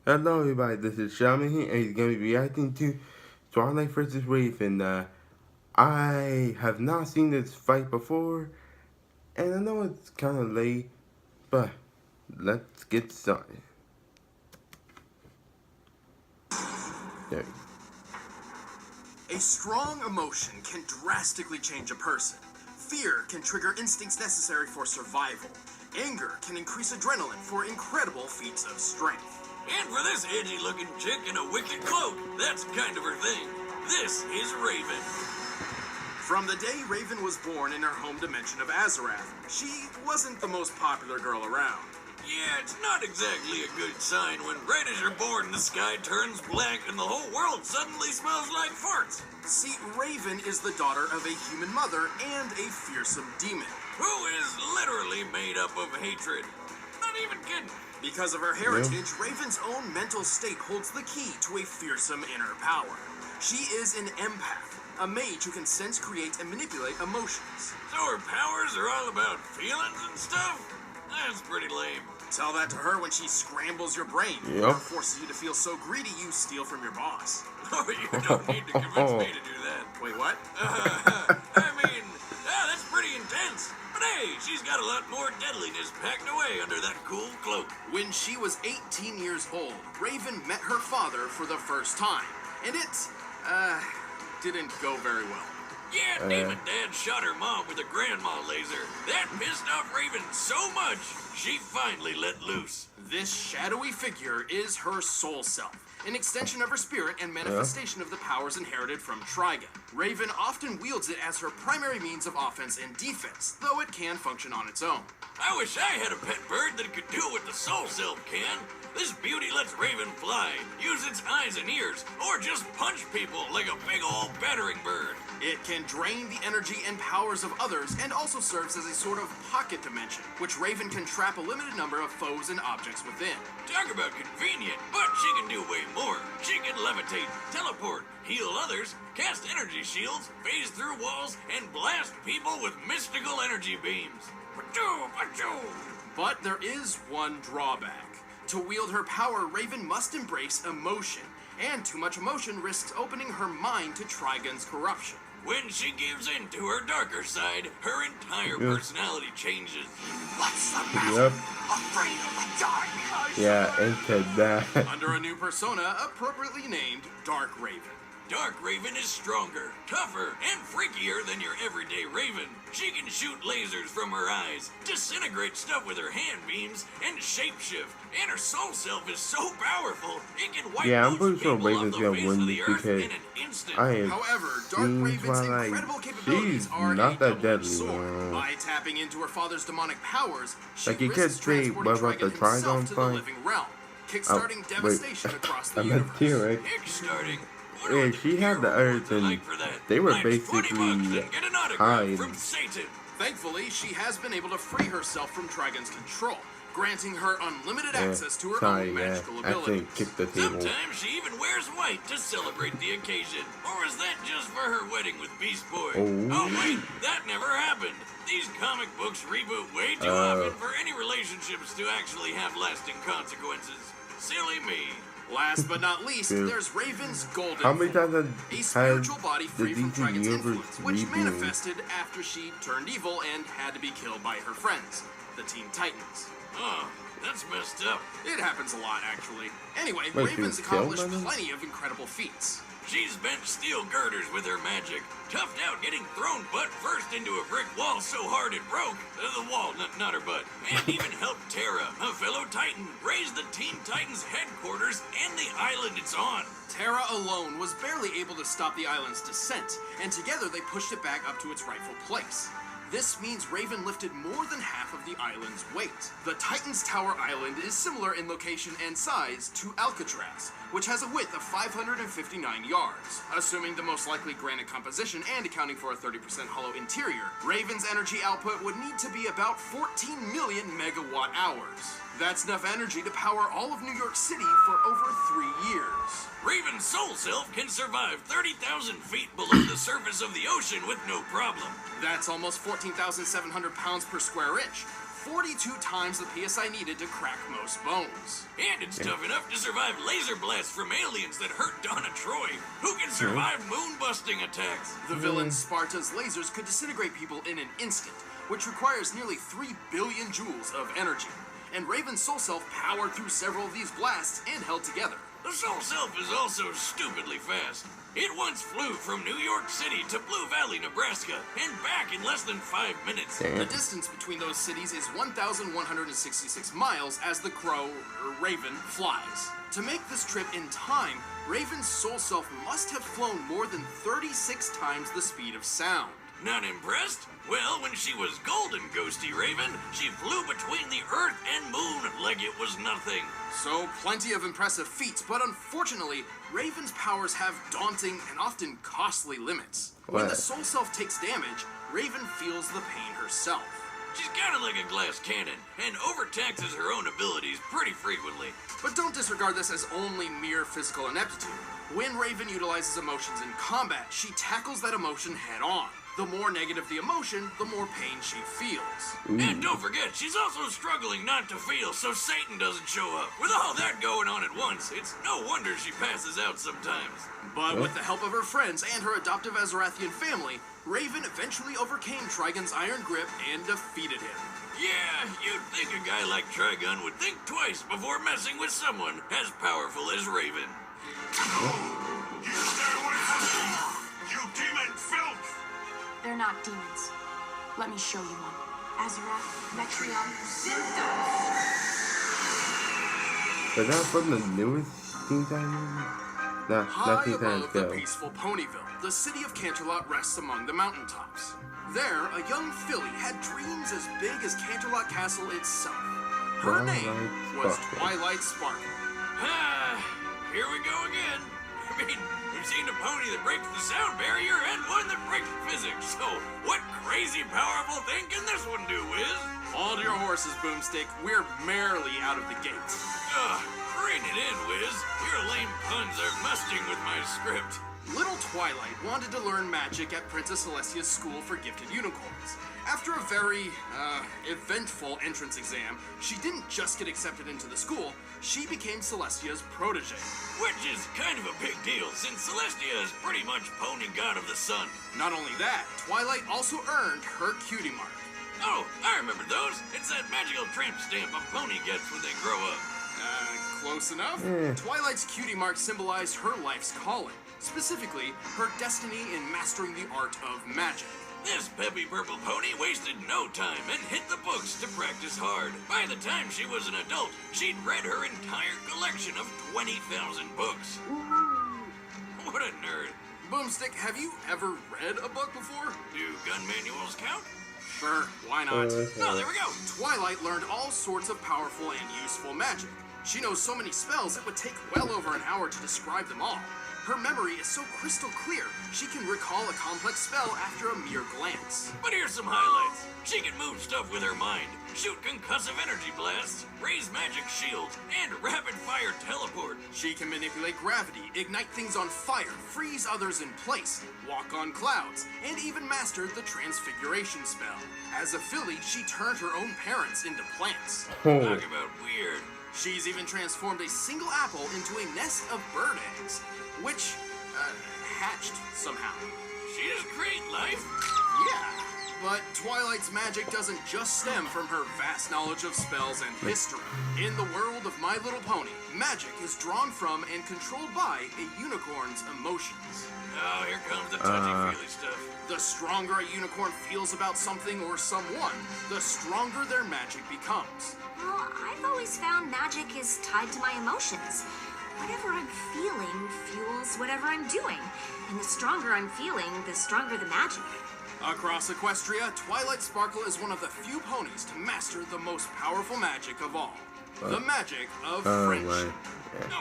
Hello, everybody. This is Shaman here, and he's going to be reacting to Twilight versus Raven. I have not seen this fight before, and I know it's kind of late, but let's get started. There. A strong emotion can drastically change a person. Fear can trigger instincts necessary for survival. Anger can increase adrenaline for incredible feats of strength. And for this edgy-looking chick in a wicked cloak, that's kind of her thing. This is Raven. From the day Raven was born in her home dimension of Azarath, she wasn't the most popular girl around. Yeah, it's not exactly a good sign when right as you're born the sky turns black and the whole world suddenly smells like farts. See, Raven is the daughter of a human mother and a fearsome demon. Who is literally made up of hatred. Not even kidding. Because of her heritage, Raven's own mental state holds the key to a fearsome inner power. She is an empath, a mage who can sense, create, and manipulate emotions. So her powers are all about feelings and stuff? That's pretty lame. Tell that to her when she scrambles your brain, or forces you to feel so greedy you steal from your boss. Oh, you don't need to convince me to do that. Wait, what? That's pretty intense. But hey, she's got a lot more deadliness packed away under that cool cloak. When she was 18 years old, Raven met her father for the first time, and it, didn't go very well. Yeah, Demon Dad shot her mom with a grandma laser. That pissed off Raven so much, she finally let loose. This shadowy figure is her soul self, an extension of her spirit and manifestation of the powers inherited from Trigon. Raven often wields it as her primary means of offense and defense, though it can function on its own. I wish I had a pet bird that could do what the soul self can. This beauty lets Raven fly, use its eyes and ears, or just punch people like a big old battering bird. It can drain the energy and powers of others and also serves as a sort of pocket dimension, which Raven can trap a limited number of foes and objects within. Talk about convenient, but she can do way more. She can levitate, teleport, heal others, cast energy shields, phase through walls, and blast people with mystical energy beams. Pachoo, pachoo. But there is one drawback. To wield her power, Raven must embrace emotion, and too much emotion risks opening her mind to Trigon's corruption. When she gives in to her darker side, her entire personality changes. What's the matter? Afraid of the dark? Yeah, into that. Under a new persona appropriately named Dark Raven. Dark Raven is stronger, tougher, and freakier than your everyday Raven. She can shoot lasers from her eyes, disintegrate stuff with her hand beams, and shapeshift. And her soul self is so powerful, it can wipe I'm most pretty sure people Raven's off the gonna face win of the this earth in because an instant. However, Dark Raven's Twilight. incredible capabilities She's are not a that double-edged deadly, sword. By tapping into her father's demonic powers, she Like, you risks could say, transporting what about the Trigon himself Trigon to the fight? living realm, kickstarting devastation across the I meant universe. T-Rex. Kickstarting. Yeah, she had the Earth, and they were basically hiding. From Satan. Thankfully, she has been able to free herself from Trigon's control, granting her unlimited access to her own magical abilities. Kick the table. Sometimes she even wears white to celebrate the occasion. Or is that just for her wedding with Beast Boy? Oh wait, that never happened. These comic books reboot way too often for any relationships to actually have lasting consequences. Silly me. Last but not least, there's Raven's golden How many times a spiritual body the free from DC Trigon's Universe influence, which rebooted? manifested after she turned evil and had to be killed by her friends, the Teen Titans. Oh, that's messed up. It happens a lot, actually. Anyway, Wait, she Raven's was killed accomplished by them? plenty of incredible feats. She's bent steel girders with her magic, toughed out getting thrown butt first into a brick wall so hard it broke, the wall, not her butt, and even helped Terra, a fellow Titan, raise the Teen Titans headquarters and the island it's on. Terra alone was barely able to stop the island's descent, and together they pushed it back up to its rightful place. This means Raven lifted more than half of the island's weight. The Titan's Tower Island is similar in location and size to Alcatraz, which has a width of 559 yards. Assuming the most likely granite composition and accounting for a 30% hollow interior, Raven's energy output would need to be about 14 million megawatt hours. That's enough energy to power all of New York City for over 3 years. Raven's soul self can survive 30,000 feet below the surface of the ocean with no problem. That's almost 14,700 pounds per square inch. 42 times the PSI needed to crack most bones. And it's tough enough to survive laser blasts from aliens that hurt Donna Troy. Who can survive moon-busting attacks? The villain Sparta's lasers could disintegrate people in an instant, which requires nearly 3 billion joules of energy. And Raven's soul self powered through several of these blasts and held together. The soul self is also stupidly fast. It once flew from New York City to Blue Valley, Nebraska, and back in less than 5 minutes. The distance between those cities is 1,166 miles as the crow, or Raven, flies. To make this trip in time, Raven's soul self must have flown more than 36 times the speed of sound. Not impressed? Well, when she was golden, Ghosty Raven, she flew between the Earth and Moon like it was nothing. So, plenty of impressive feats, but unfortunately, Raven's powers have daunting and often costly limits. When the soul self takes damage, Raven feels the pain herself. She's kind of like a glass cannon, and overtaxes her own abilities pretty frequently. But don't disregard this as only mere physical ineptitude. When Raven utilizes emotions in combat, she tackles that emotion head on. The more negative the emotion, the more pain she feels. And don't forget, she's also struggling not to feel so Satan doesn't show up. With all that going on at once, it's no wonder she passes out sometimes. But with the help of her friends and her adoptive Azarathian family, Raven eventually overcame Trigun's iron grip and defeated him. Yeah, you'd think a guy like Trigun would think twice before messing with someone as powerful as Raven. You stay away from me, you demon filth! They're not demons. Let me show you one. Azarath, Metrion, Synthos. But that from the newest Teen Titans movie? Not High Teen Titans above the Go. peaceful Ponyville, the city of Canterlot rests among the mountaintops. There, a young filly had dreams as big as Canterlot Castle itself. Her Twilight name was Sparkle. Twilight Sparkle. Ah, here we go again. I mean, we've seen a pony that breaks the sound barrier and one that breaks physics. So, what crazy powerful thing can this one do, Wiz? Hold your horses, Boomstick. We're merely out of the gate. Rein it in, Wiz. Your lame puns are musting with my script. Little Twilight wanted to learn magic at Princess Celestia's School for Gifted Unicorns. After a very, eventful entrance exam, she didn't just get accepted into the school, she became Celestia's protege. Which is kind of a big deal, since Celestia is pretty much pony god of the sun. Not only that, Twilight also earned her cutie mark. Oh, I remember those. It's that magical tramp stamp a pony gets when they grow up. Close enough? Twilight's cutie mark symbolized her life's calling, specifically her destiny in mastering the art of magic. This peppy purple pony wasted no time and hit the books to practice hard. By the time she was an adult, she'd read her entire collection of 20,000 books. What a nerd. Boomstick, have you ever read a book before? Do gun manuals count? Sure, why not? Oh, there we go. Twilight learned all sorts of powerful and useful magic. She knows so many spells it would take well over an hour to describe them all. Her memory is so crystal clear, she can recall a complex spell after a mere glance. But here's some highlights. She can move stuff with her mind, shoot concussive energy blasts, raise magic shields, and rapid-fire teleport. She can manipulate gravity, ignite things on fire, freeze others in place, walk on clouds, and even master the transfiguration spell. As a filly, she turned her own parents into plants. Talk about weird. She's even transformed a single apple into a nest of bird eggs, which, hatched somehow. She just great life. Yeah, but Twilight's magic doesn't just stem from her vast knowledge of spells and history. In the world of My Little Pony, magic is drawn from and controlled by a unicorn's emotions. Oh, here comes the touchy-feely stuff. The stronger a unicorn feels about something or someone, the stronger their magic becomes. Well, I've always found magic is tied to my emotions. Whatever I'm feeling fuels whatever I'm doing. And the stronger I'm feeling, the stronger the magic. Across Equestria, Twilight Sparkle is one of the few ponies to master the most powerful magic of all. The magic of friendship.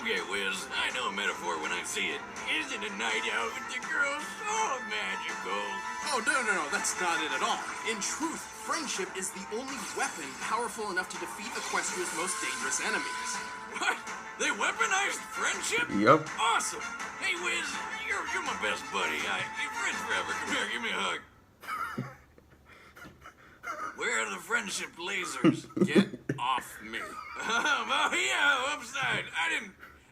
Okay, Wiz, I know a metaphor when I see it. Isn't a night out with the girls so magical? Oh, no, that's not it at all. In truth, friendship is the only weapon powerful enough to defeat Equestria's most dangerous enemies. What? They weaponized friendship? Yup. Awesome. Hey, Wiz, you're my best buddy. You're friends forever. Come here, give me a hug. Where are the friendship lasers? Get off me. Oh, yeah, upside.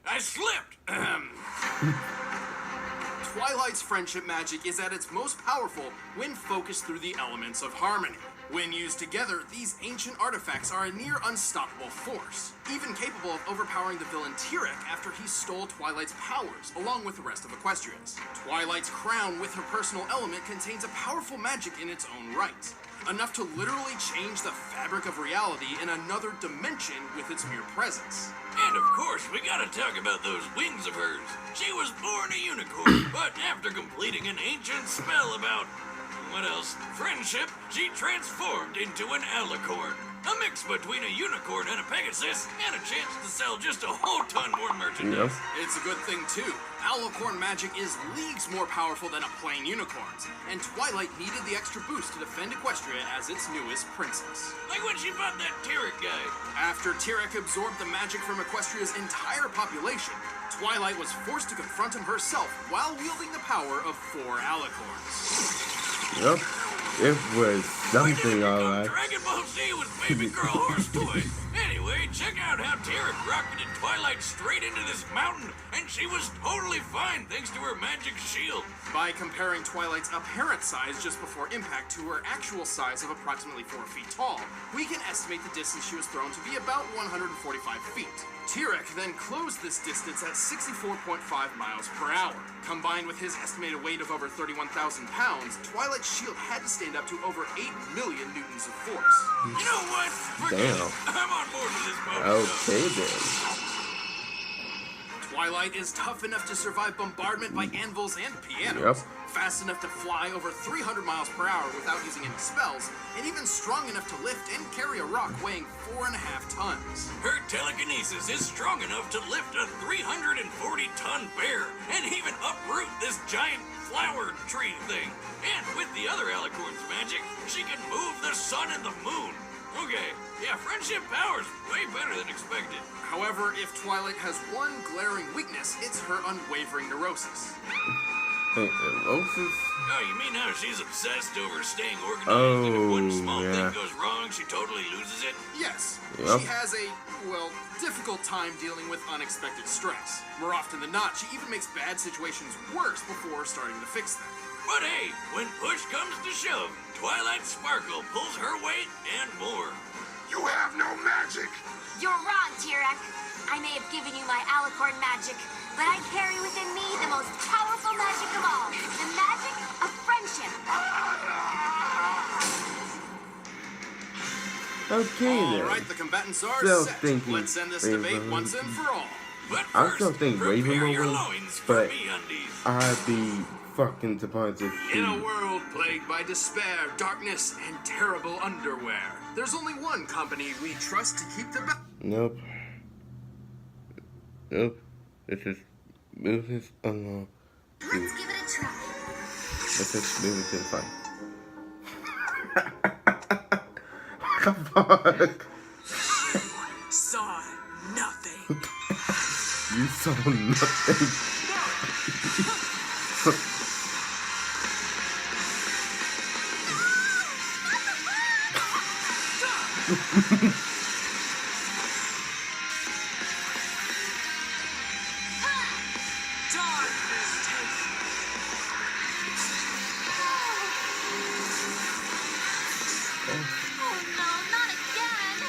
I slipped. Twilight's friendship magic is at its most powerful when focused through the elements of harmony. When used together, these ancient artifacts are a near unstoppable force, even capable of overpowering the villain Tyrek after he stole Twilight's powers, along with the rest of Equestria's. Twilight's crown with her personal element contains a powerful magic in its own right, enough to literally change the fabric of reality in another dimension with its mere presence. And of course, we gotta talk about those wings of hers. She was born a unicorn, but after completing an ancient spell about, what else? Friendship, she transformed into an alicorn. A mix between a unicorn and a pegasus, and a chance to sell just a whole ton more merchandise. It's a good thing too. Alicorn magic is leagues more powerful than a plain unicorn's, and Twilight needed the extra boost to defend Equestria as its newest princess. Like when she fought that Tyrek guy. After Tyrek absorbed the magic from Equestria's entire population, Twilight was forced to confront him herself while wielding the power of 4 alicorns. Yep, it was something, alright. Dragon Ball Z was baby girl horse toy. Anyway, check out how Tyrek rocketed Twilight straight into this mountain, and she was totally fine thanks to her magic shield. By comparing Twilight's apparent size just before impact to her actual size of approximately 4 feet tall, we can estimate the distance she was thrown to be about 145 feet. Tyrek then closed this distance at 64.5 miles per hour. Combined with his estimated weight of over 31,000 pounds, Twilight's shield had to stand up to over 8 million newtons of force. You know what? Forget Damn. it. I'm on board with this boat. Okay then. Twilight is tough enough to survive bombardment by anvils and pianos, Yep. fast enough to fly over 300 miles per hour without using any spells, and even strong enough to lift and carry a rock weighing 4.5 tons. Her telekinesis is strong enough to lift a 340-ton bear and even uproot this giant flower tree thing. And with the other alicorn's magic, she can move the sun and the moon. Okay, yeah, friendship power's way better than expected. However, if Twilight has one glaring weakness, it's her unwavering neurosis. Hey, Neurosis? Oh, you mean how she's obsessed over staying organized, and if one small yeah. thing goes wrong, she totally loses it? Yes, Yep. she has a, well, difficult time dealing with unexpected stress. More often than not, she even makes bad situations worse before starting to fix them. But hey, when push comes to shove, Twilight Sparkle pulls her weight and more. You have no magic. You're wrong, Tyrek. I may have given you my alicorn magic, but I carry within me the most powerful magic of all, the magic of friendship. Okay then. All right, the combatants are Still set. thinking Let's end this Raven debate will once and win. for all. But I first, still think Raven prepare will your win, loins for but me-undies. I'd be fucking surprised if she... In a world plagued by despair, darkness, and terrible underwear, there's only one company we trust to keep the Nope. Nope. Let's just move this along. Let's give it a try. Let's just move it to the fight. What the fuck? Saw nothing. You saw nothing. Darkness take Oh no, not again!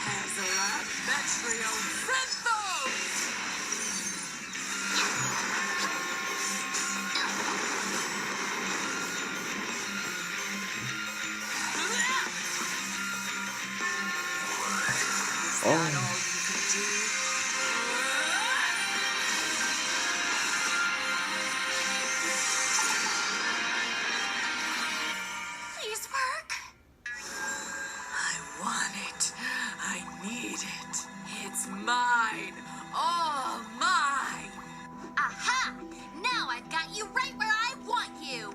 Hazarat Metrio Frenthos! Is that all you could do? Please work. I want it. I need it. It's mine. All mine. Aha! Now I've got you right where I want you.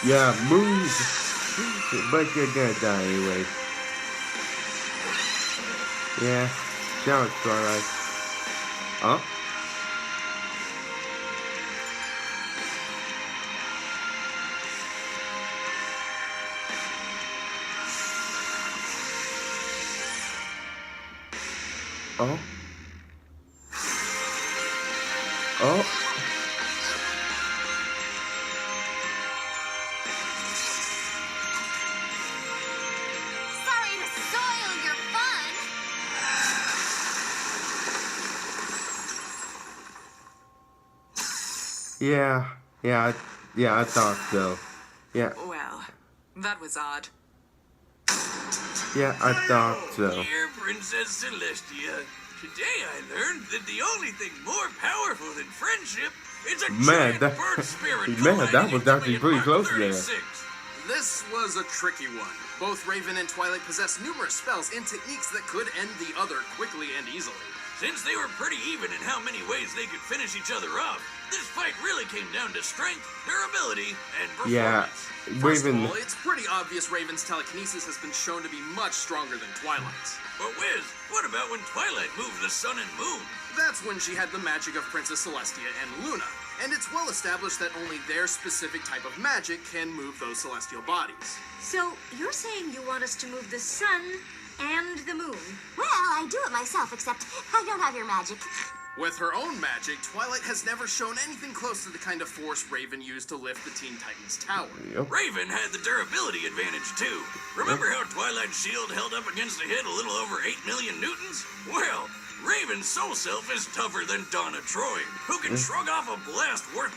Yeah, move. But you're gonna die anyway. Yeah, shout out Twilight. Huh? Oh. Oh. Sorry to soil your fun. Yeah, I thought so. Yeah, Well, that was odd. I thought so. Dear Princess Celestia, today I learned that the only thing more powerful than friendship is a Man, giant that- bird spirit. man, that was colliding actually into pretty Mark close there. 36. This was a tricky one. Both Raven and Twilight possess numerous spells and techniques that could end the other quickly and easily. Since they were pretty even in how many ways they could finish each other off, this fight really came down to strength, durability, and Yeah, performance. First Raven. of all, it's pretty obvious Raven's telekinesis has been shown to be much stronger than Twilight's. But Wiz, what about when Twilight moved the sun and moon? That's when she had the magic of Princess Celestia and Luna, and it's well established that only their specific type of magic can move those celestial bodies. So you're saying you want us to move the sun and the moon? Well, I do it myself, except I don't have your magic. With her own magic, Twilight has never shown anything close to the kind of force Raven used to lift the Teen Titans Tower. Yep. Raven had the durability advantage too. Remember how Twilight's shield held up against a hit a little over 8 million newtons? Well, Raven's soul self is tougher than Donna Troy, who can shrug off a blast worth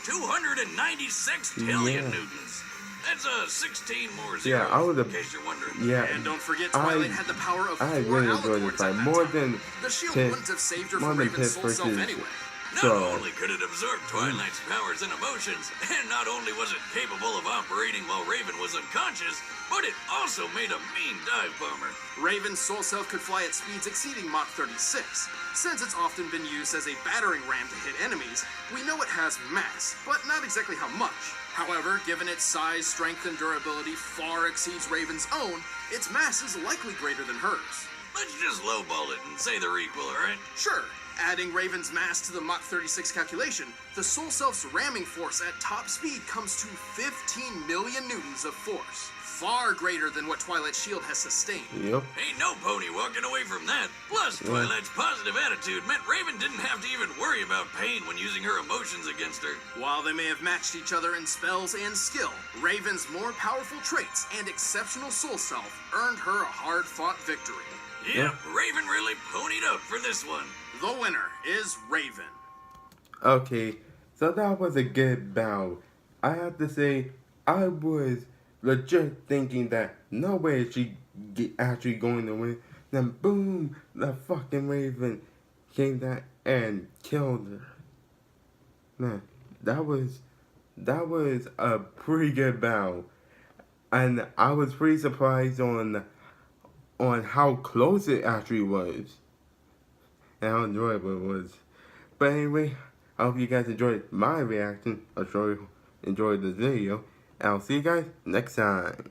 296 tillion Yeah. newtons. That's 16 more Yeah, zeros, I was a- in case you're wondering. Yeah, And don't forget, Twilight I- had the power of I four really enjoyed alicorns this fight at that more time. than The shield Pitt- wouldn't have saved her more from than Raven's Pitt soul self versus- anyway. Not So- only could it absorb Twilight's powers and emotions, and not only was it capable of operating while Raven was unconscious, but it also made a mean dive bomber. Raven's soul self could fly at speeds exceeding Mach 36. Since it's often been used as a battering ram to hit enemies, we know it has mass, but not exactly how much. However, given its size, strength, and durability far exceeds Raven's own, its mass is likely greater than hers. Let's just lowball it and say they're equal, alright? Sure, adding Raven's mass to the Mach 36 calculation, the Soul Self's ramming force at top speed comes to 15 million newtons of force. Far greater than what Twilight's shield has sustained. Yep. Ain't no pony walking away from that. Plus, Twilight's positive attitude meant Raven didn't have to even worry about pain when using her emotions against her. While they may have matched each other in spells and skill, Raven's more powerful traits and exceptional soul self earned her a hard-fought victory. Yep, Raven really ponied up for this one. The winner is Raven. Okay, so that was a good bout. I have to say, I was legit thinking that no way is she actually going to win. Then boom, the fucking Raven came down and killed her. Man, that was a pretty good bout, and I was pretty surprised on how close it actually was and how enjoyable it was. But anyway, I hope you guys enjoyed my reaction. I sure enjoyed this video. And I'll see you guys next time.